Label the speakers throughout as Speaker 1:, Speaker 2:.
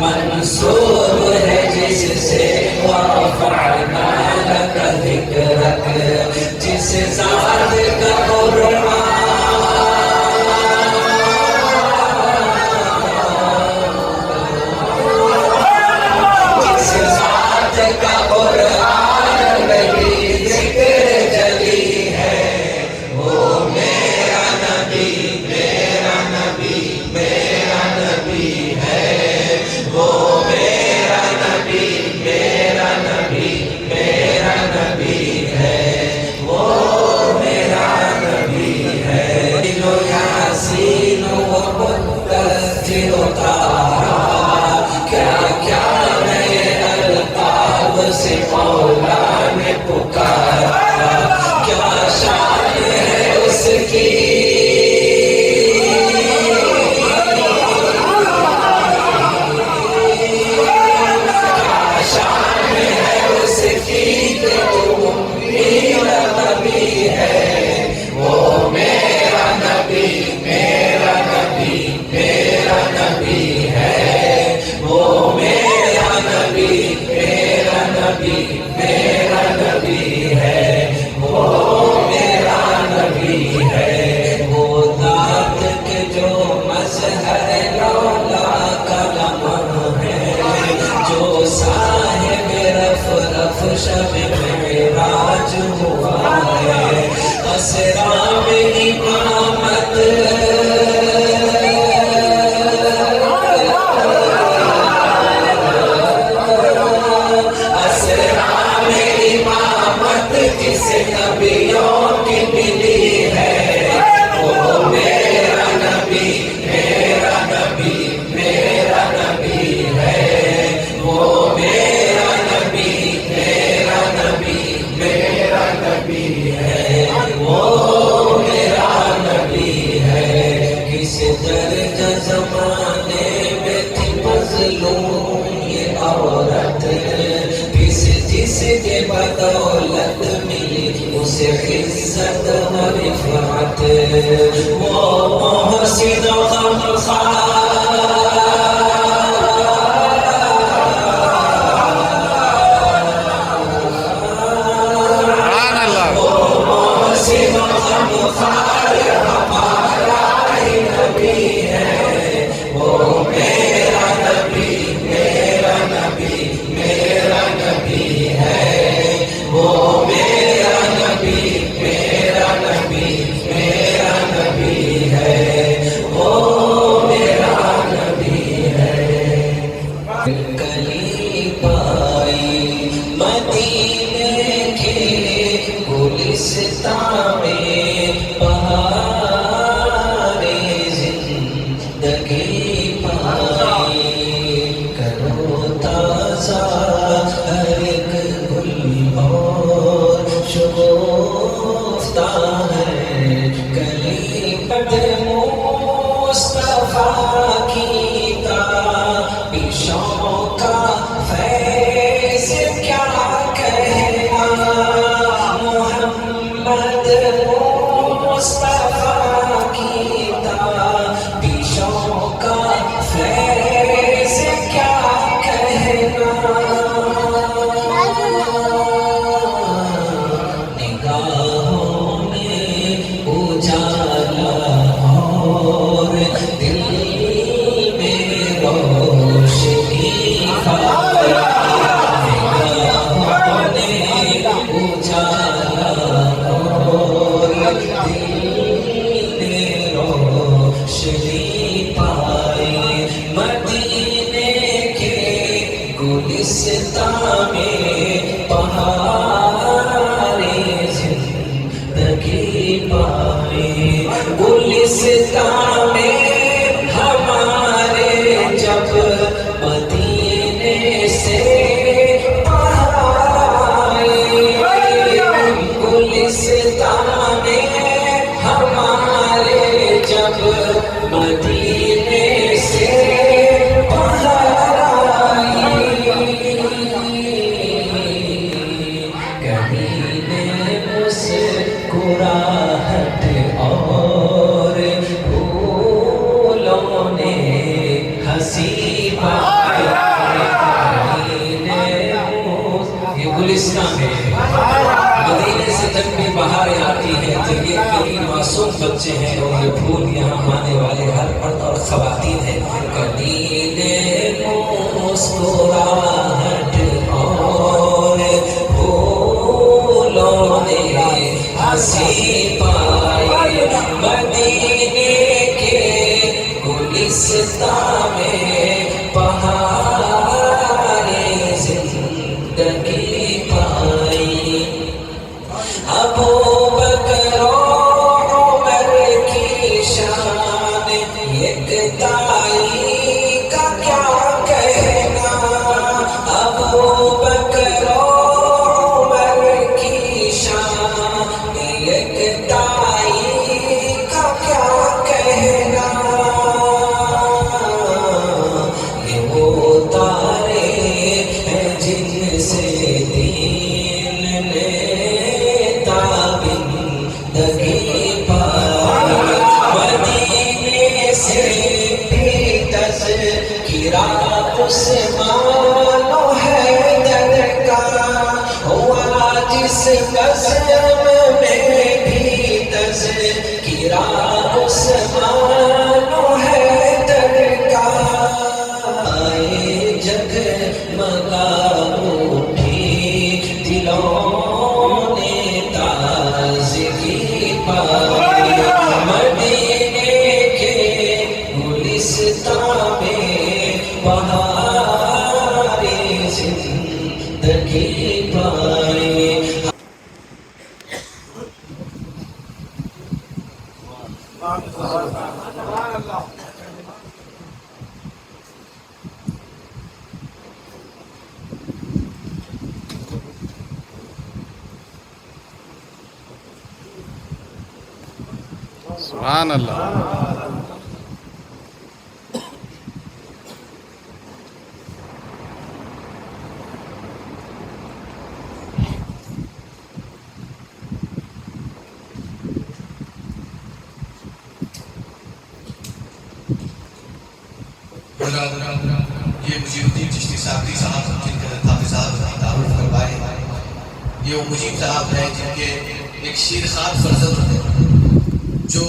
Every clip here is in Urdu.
Speaker 1: منصوب ہے جس سے ورفعنا لك ذکرک، جس ذات کا بدولت ملی اسے عزت و رفعت، وہ محسن غمخوار مسکراہٹ اور بالکل یہاں آنے والے ہر مرد اور خواتین ہیں. کلیل مسکراہٹ اور پھولوں نے ہنسی پائی مدینے کے گلستان میں بہارِ زندگی پائی. ابوبکر و عمر کی شان یکتائی کا کیا کہنا. ابوبکر و عمر کی شان یکتائی کا کیا کہنا. یہ وہ تارے ہیں جن سے دین نے زندگی پائی. مدینے سے بھی تذکرہ عثمان و حیدر کا ہوا جس قسم میں بھی تذکرہ عثمان و حیدر کا. آئے جگمگا اٹھی دلوں نے تازگی پائی. مدینے کے گلستان میں بہارِ زندگی پائی.
Speaker 2: سبحان اللہ.
Speaker 3: یہ مجیب الدین چشتی صاحب جن کے حافظ صاحب تعارف کروائے. یہ وہ مجیب صاحب ہیں جن کے ایک شیر خواب فرزند ہے جو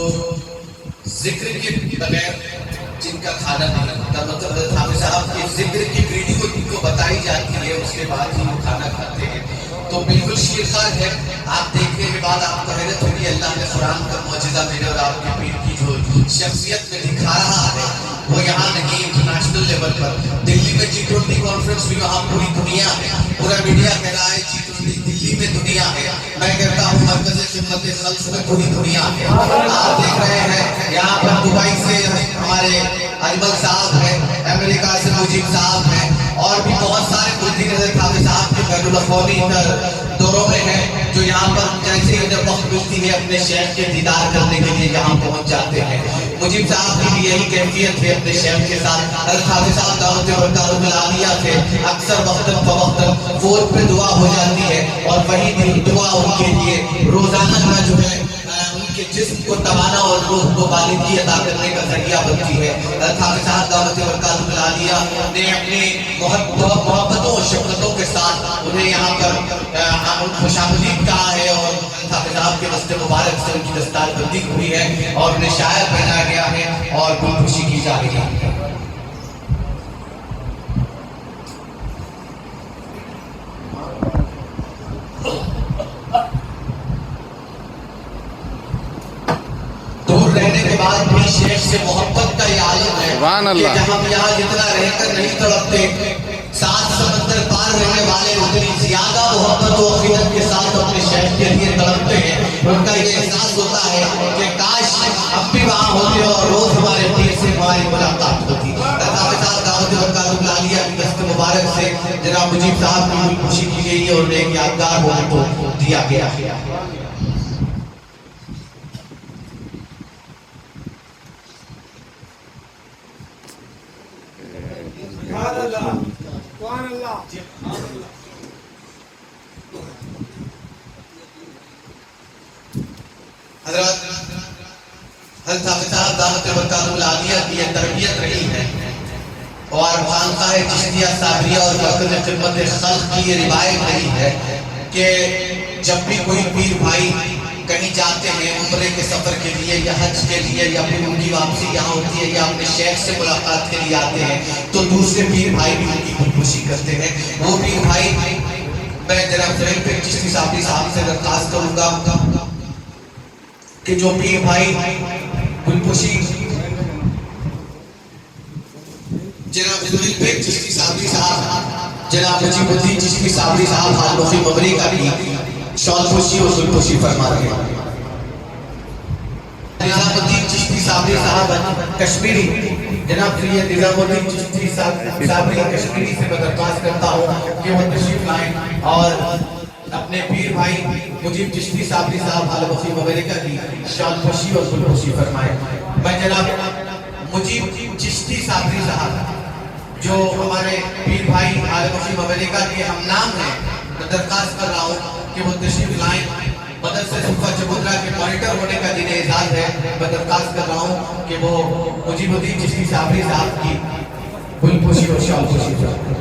Speaker 3: ذکر کے بغیر جن کا کھانا نہیں بنتا. مطلب حضرت حافظ صاحب کے ذکر کی ویڈیو ان کو بتائی جاتی ہے, اس کے بعد ہی وہ کھانا کھاتے ہیں. تو بالکل شیر خوار ہے. آپ دیکھنے کے بعد آپ کو حیرت ہوگی اللہ نے قرآن کا معجزہ میرے اور آپ کے پیر کی جو شخصیت میں دکھا رہا ہے وہ یہاں نہیں, انٹرنیشنل لیول پر. دلی میں G20 کانفرنس بھی وہاں پوری دنیا ہے, پورا میڈیا کہہ رہا ہے G20 دلی میں دنیا ہے. میں کہتا ہوں مرکز خدمت خلق میں پوری دنیا ہے. آپ دیکھ رہے ہیں یہاں پر دبئی سے ہمارے اجمل صاحب ہیں, امریکہ سے مجیب صاحب ہیں, اور بھی بہت سارے ملکی نظر حافظ صاحب کے بین الاقوامی دوروں میں ہیں جو یہاں پر جیسے انہیں وقت ملتی ہے اپنے شیخ کے دیدار کرنے کے لیے یہاں پہنچ جاتے ہیں. مجیب صاحب کی بھی یہی کیفیت ہے اپنے شیخ کے ساتھ. حضرت حافظ صاحب دعوت برکاتہ العالیہ سے اکثر وقتاً فوقتاً فون پہ دعا ہو جاتی ہے, اور وہی دعا ان کے لیے روزانہ کا جو ہے ان کے جسم کو توانا اور روح کو بالندگی عطا کرنے کا ذریعہ بنتی ہے. حضرت حافظ صاحب دعوت برکاتہ العالیہ نے اپنی محبتوں اور شفقتوں کے ساتھ انہیں یہاں پر خوش آمدید کہا ہے, اور حضرت حافظ صاحب کے دست مبارک سے ان کی دستار بندی ہوئی ہے اور انہیں شاعر پہنایا گیا ہے اور گل خوشی کی جا رہی ہے. دور رہنے کے بعد بھی شیخ سے محبت کا یہ عالم ہے کہ ہم یہاں جتنا رہ کر نہیں تڑپتے, سات سمندر پار رہنے والے اتنی زیادہ محبت و عقیدت کے ساتھ اپنے شیخ کے لیے تڑپتے ہیں. ان کا یہ احساس ہوتا ہے کہ کاش اب بھی وہاں ہوتے اور روز ہمارے پیر سے ہماری ملاقات ہوتی. حافظ صاحب دعوت برکاتہ العالیہ کی دست مبارک سے جناب مجیب صاحب کی خوشی کی گئی ہے اور انہیں ایک یادگار موقع دیا گیا ہے. حضرت حافظ صاحب دعوت برکاتہ العالیہ کی یہ تربیت رہی ہے, اور خانقاہ چشتیہ صابریہ اور مرکز خدمت خلق کی یہ روایت رہی ہے کہ جب بھی کوئی پیر بھائی کہیں جاتے ہیں عمرے کے سفر کے لیے یا حج کے لیے یا پھر ان کی واپسی یہاں ہوتی ہے یا اپنے شیخ سے ملاقات کے لیے آتے ہیں تو دوسرے پیر بھائی بھی ان کی خودکشی کرتے ہیں. وہ پیر بھائی میں جناب زہیر پیر چشتی صاحب سے درخواست کروں گا کہ جو پیر بھائی خودکشی جناب زہیر پیر چشتی صاحب جناب مجیب الدین چشتی صاحب حال مفی مبری کا بھی شال پوشی اور خودکشی فرما رہے ہیں. نظام الدین چشتی صاحب کشمیری جناب سید نظام الدین چشتی صاحب کشمیری سے میں درخواست کرتا ہوں کہ وہ تشریف لائیں اور اپنے پیر بھائی مجیب چشتی صاحب حال مفی مبارکہ کی شال پوشی اور خودکشی فرمائیں. میں جناب مجیب چشتی صاحب جو ہمارے پیر بھائی حال مفی مبارکہ کے ہم نام ہیں میں درخواست کر رہا ہوں کہ وہ تشریف لائیں. مدرسہ صفہ چبودرہ کے مانیٹر ہونے کا دن اعزاز ہے. میں درخواست کر رہا ہوں کہ وہ مجیب الدین چشتی صاحب کی گل پوشی اور شال پوشی فرمائیں.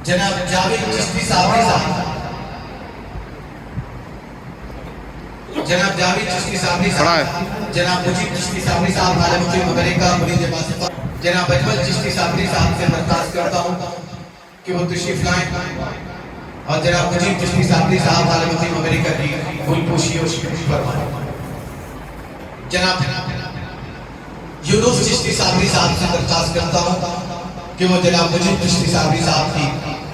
Speaker 3: جناب جاوید چشتی صاحب جناب جاوید چشتی صاحب جناب مجیب چشتی صاحب حال مفی مبارکہ مرید باصفہ جناب اجمل چشتی صاحب سے درخواست کرتا ہوں کہ وہ تشریف لائیں اور جناب مجیب چشتی صاحب حال مفی مبارکہ کی گل پوشی اور شکریہ فرمائیں. جناب یونس چشتی صاحب سے درخواست کرتا ہوں کہ وہ جناب مجیب چشتی صاحب کی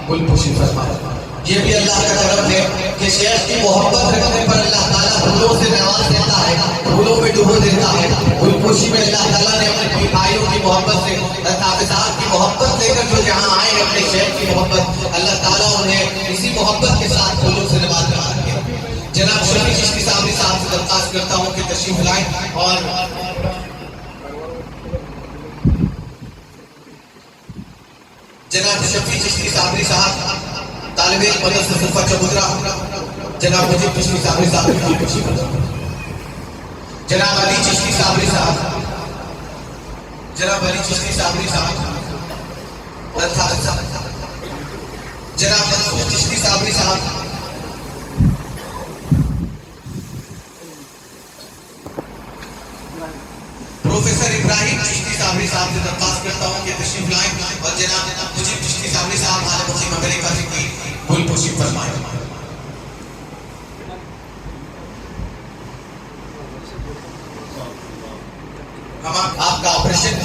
Speaker 3: گل پوشی فرمائیں. یہ بھی اللہ کا کرم ہے کہ شیخ کی محبت رکھنے پر اللہ تعالیٰ پھولوں سے نواز دیتا ہے, پھولوں میں ڈبو دیتا ہے. گل پوشی میں اللہ تعالیٰ نے اپنے بھائیوں کی محبت سے حافظات کی محبت لے کر جو جہاں آئے اپنے شیخ کی محبت اللہ تعالیٰ انہیں اسی محبت کے ساتھ پھولوں سے نواز کر دیا. جناب شفیع چشتی صاحب سے درخواست کرتا ہوں کہ تشریف لائیں اور جناب شفیع چشتی صاحب طالب علم مدرسہ صفہ چبودرہ جناب مجیب چشتی صاحب کی خوشی فرمائیں. جناب علی چشتی صاحب جناب علی چشتی صاحب جناب منصور چشتی صاحب پروفیسر ابراہیم چشتی صاحب سے درخواست کرتا ہوں کہ تشریف لائیں اور جناب مجیب چشتی صاحب حال مفی مبارکہ کی گل پوشی فرمائیں. آپ کا آپریشن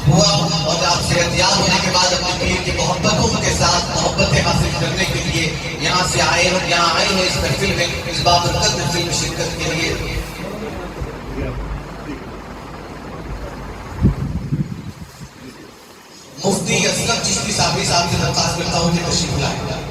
Speaker 3: ہوا اور آپ صحتیاب ہونے کے بعد اپنے پیر کی محبتوں کے ساتھ محبتیں حاصل کرنے کے لیے یہاں سے آئے ہیں اس محفل میں اس بابرکت محفل میں شرکت کے لیے. مفتی اسلم چشتی صاحب سے درخواست کرتا ہوں کہ تشریف لائیں.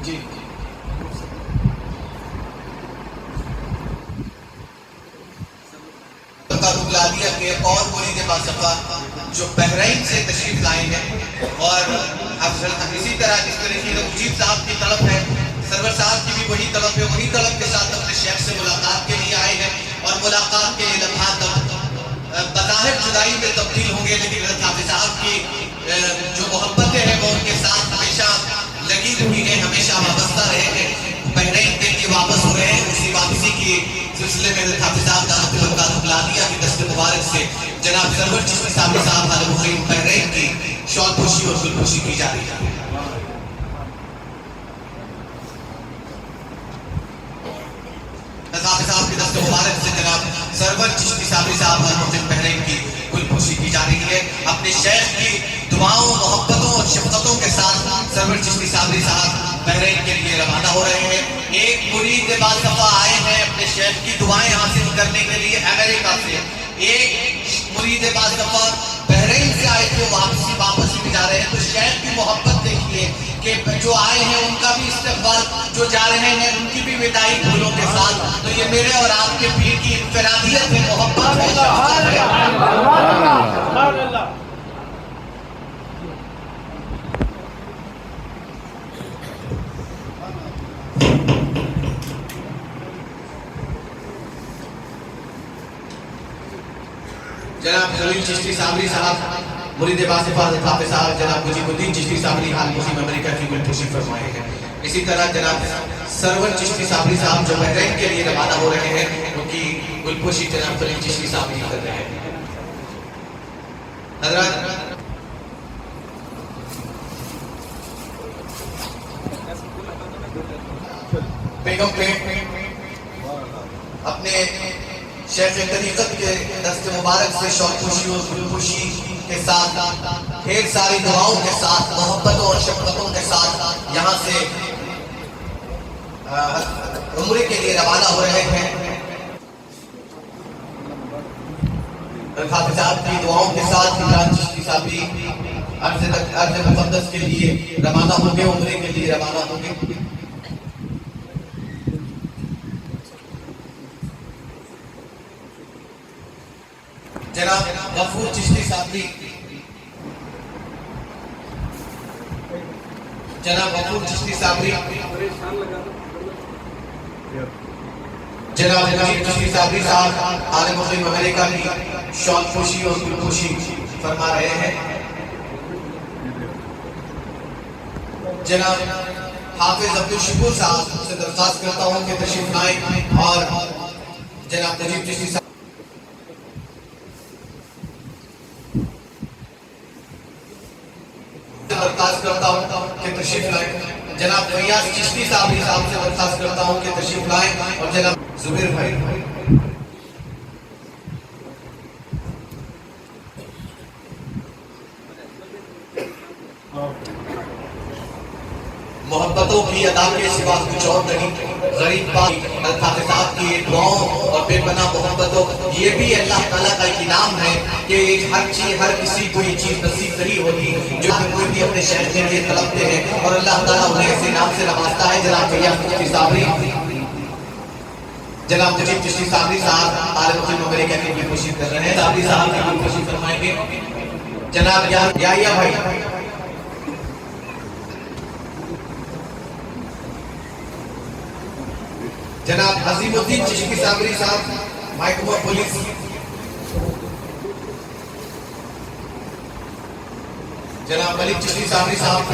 Speaker 3: جی رکلادیہ کے اور مرید باصفہ جو بحرین سے تشریف لائے ہیں اور اسی طرح جس طریقے سے مجیب صاحب کی طلب ہے سرور صاحب کی بھی وہی طلب ہے, وہی طلب کے ساتھ اپنے شیخ سے ملاقات کے لیے آئے ہیں اور ملاقات کے لمحات بظاہر جدائی میں تبدیل ہوں گے لیکن حافظ صاحب کی جو محبتیں ہیں وہ ان کے ساتھ ہمیشہ لگی ہوئی ہیں, ہمیشہ وابستہ رہے ہیں. بحرین کے لیے واپس ہو رہے ہیں. اسی واپسی کی سلسلے میں حافظ صاحب دعوت رکلادیہ کی دست مبارک سے جناب سرور چشتی صاحب حال مقیم بحرین کی شال پوشی اور گل پوشی کی جا رہی ہے. حافظ صاحب کی دست مبارک سے جناب سرور چشتی صاحب حال مقیم بحرین کی گل پوشی کی جا رہی ہے. اپنے شیخ کی دعاؤں محبتوں اور شفقتوں کے ساتھ سرور چشتی صاحب بحرین کے لیے روانہ ہو رہے ہیں. ایک مرید باصفہ آئے ہیں اپنے شیخ کی دعائیں حاصل کرنے کے لیے امریکہ سے. ایک مرید باصفہ بحرین سے آئے تھے, واپس بھی جا رہے ہیں. تو شیخ کی محبت دیکھیے کہ جو آئے ہیں ان کا بھی استقبال، جو جا رہے ہیں ان کی بھی وداعی پھولوں کے ساتھ. تو یہ میرے اور آپ کے پیر کی انفرادیت ہے، محبت ہے، شفقت ہے. جناب خلیل چشتی صابری صاحب مرید باصفہ حضرت صاحب جناب مجیب الدین چشتی صابری حال مسلم امریکہ کی گلپوشی فرمائے ہیں. اسی طرح جناب سرور چشتی صابری صاحب جو بحرین کے لیے روانہ ہو رہے ہیں ان کی گلپوشی جناب خلیل چشتی صابری کر رہے ہیں. حضرات بیگم پہ اپنے شیخ طریقت کے دست مبارک سے شوق خوشی اور گلپوشی کے ساتھ ڈھیر ساری دعاؤں کے ساتھ محبتوں اور شفقتوں کے ساتھ یہاں سے عمرے کے لیے روانہ ہو رہے ہیں. خاتم صاحب کی دعاؤں کے ساتھ عمران چشتی صابری عرض مقدس کے لیے روانہ ہوں گے، عمرے کے لیے روانہ ہوں گے. جناب غفور چشتی صابری، جناب غفور چشتی صابری، جناب چشتی صابری صاحب عالم مسلم امریکہ کی شوق خوشی اور گلپوشی فرما رہے ہیں. جناب حافظ عبدالشکور صاحب سے درخواست کرتا ہوں کہ تشریف لائیں اور جناب نجیب چشتی صاحب درخواست کرتا ہوں کہ تشریف لائیں. جناب فیاض چشتی صابری صاحب سے درخواست کرتا ہوں کہ تشریف لائیں اور جناب زبیر بھائی محبتوں کی ادا کے سوا کچھ اور نہیں. غریب پاک الطاف صاحب کی دعاؤں اور بے پناہ محبتوں، یہ بھی اللہ تعالیٰ کا ایک انعام ہے کہ ہر کسی کو یہ چیز نصیب نہیں ہوتی جو کوئی بھی اپنے شہر کے لیے طلبتے ہیں اور اللہ تعالیٰ انہیں ایسے انعام سے نوازتا ہے. جناب فیاض چشتی صابری، جناب نجیب چشتی صابری صاحب عالم مسلم امریکہ کی گلپوشی کر رہے ہیں. صابری صاحب کی گلپوشی فرمائیں گے. جناب یحییٰ بھائی، جناب عظیم الدین چشتی صابری صاحب محکمہ پولیس، جناب ملک چشتی صابری صاحب کو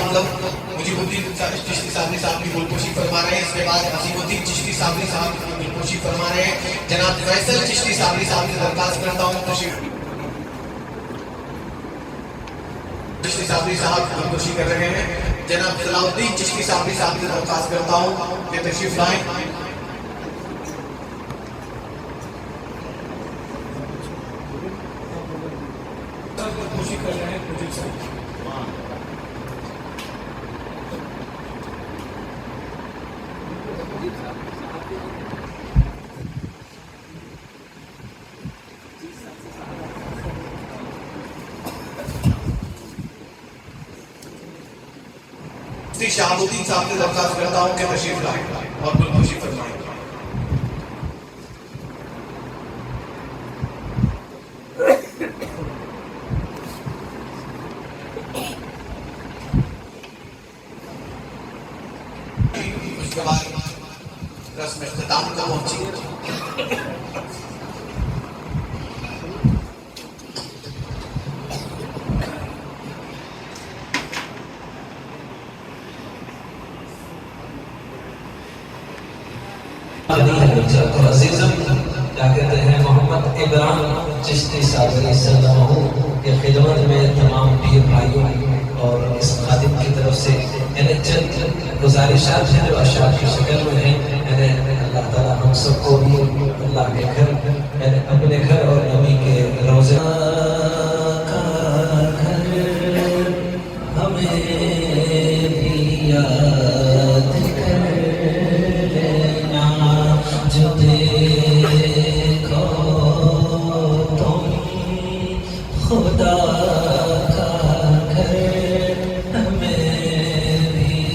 Speaker 3: مجیب الدین چشتی صابری صاحب کی گلپوشی فرما رہے ہیں. اس کے بعد عظیم الدین چشتی صابری صاحب کی گلپوشی فرما رہے ہیں. جناب فیصل چشتی صابری صاحب سے درخواست کرتا ہوں تشریف چشتی صابری صاحب گلپوشی کر رہے ہیں. جناب صلاح الدین چشتی صابری صاحب سے درخواست کرتا ہوں کہ تشریف لائیں. گلپوشی کر رہے ہیں مجیب صاحب. شہاب الدین صاحب سے درخواست کرتا ہوں کہ تشریف لائیں اور گلپوشی فرمائیں. اس کے بعد رسم اختتام کو پہنچی.
Speaker 1: تو عزیزم کیا کہتے ہیں محمد ابراہیم چشتی صابری صلی اللہ علیہ وسلم کی خدمت میں تمام پیر بھائیوں اور اس خادم کی طرف سے چند گزارشات ہیں جو اشعار کی شکل میں ہیں. اللہ تعالیٰ ہم سب کو بھی اللہ کے گھر اپنے گھر اور نبی کے روزے ہمیں بھی یاد جو دیکھو تم خدا کا گھر ہمیں بھی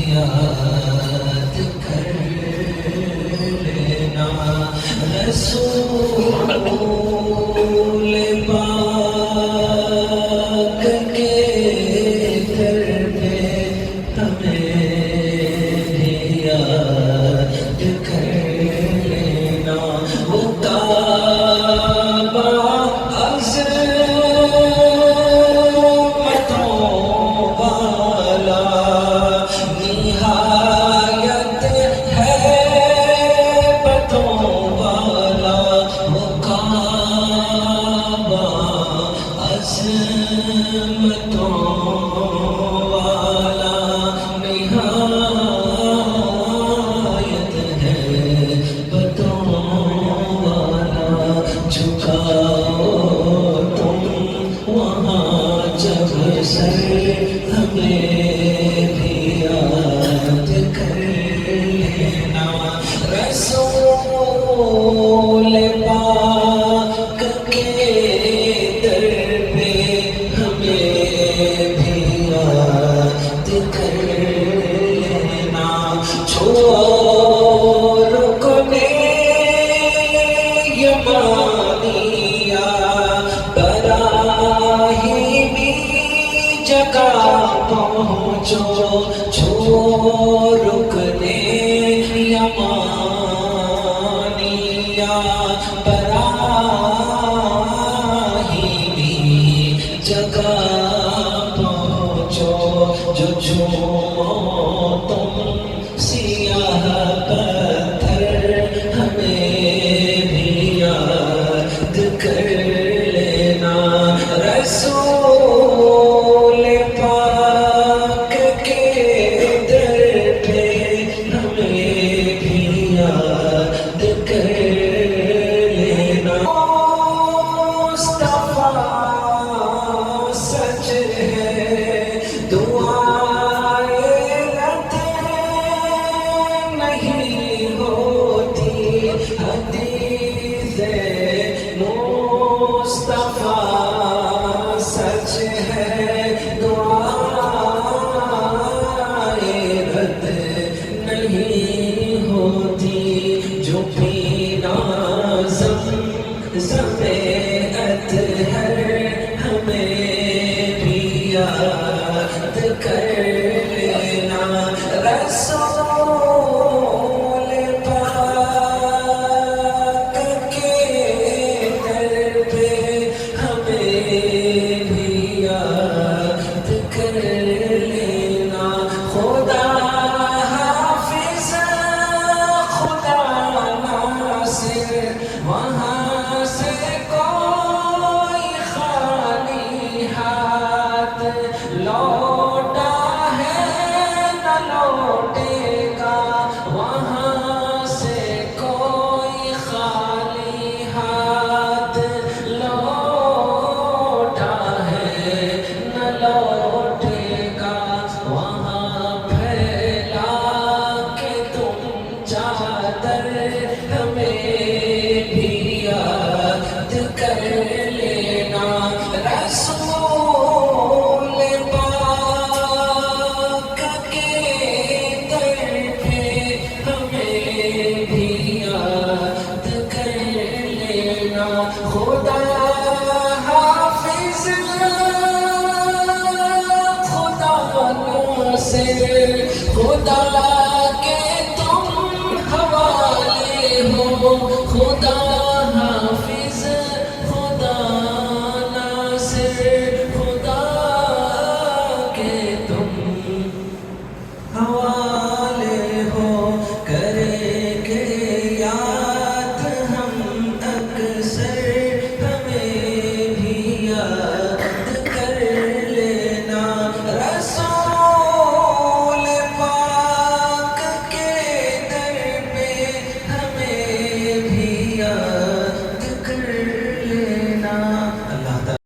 Speaker 1: چھو رکنے یمانی یا براہیمی جگہ پہنچو جو جھومو تم سیاہ پتھر ہمیں بھی یاد کر لینا رسول پاک کے در پہ ہمیں بھی یاد کر لینا مصطفیٰ سچ ہے دعائیں نہیں ہوتی حدیث مصطفیٰ سچ ہے دعائیں رد نہیں ہوتی جو پینا زم اطہر ہمیں بھی یاد کر لینا رسول پاک کے در پہ ہمیں بھی یاد کر لینا خدا حافظ خدا ناصر وہاں سے کوئی خالی ہاتھ لوٹا ہے نہ لوٹے گا وہاں سے کوئی خالی ہاتھ لوٹا ہے نہ لوٹے گا وہاں پھیلا کے تم چادر ہمیں بھی یاد کر لینا رسول پاک کے در پہ ہمیں بھی یاد کر لینا خدا حافظ خدا ناصر خدا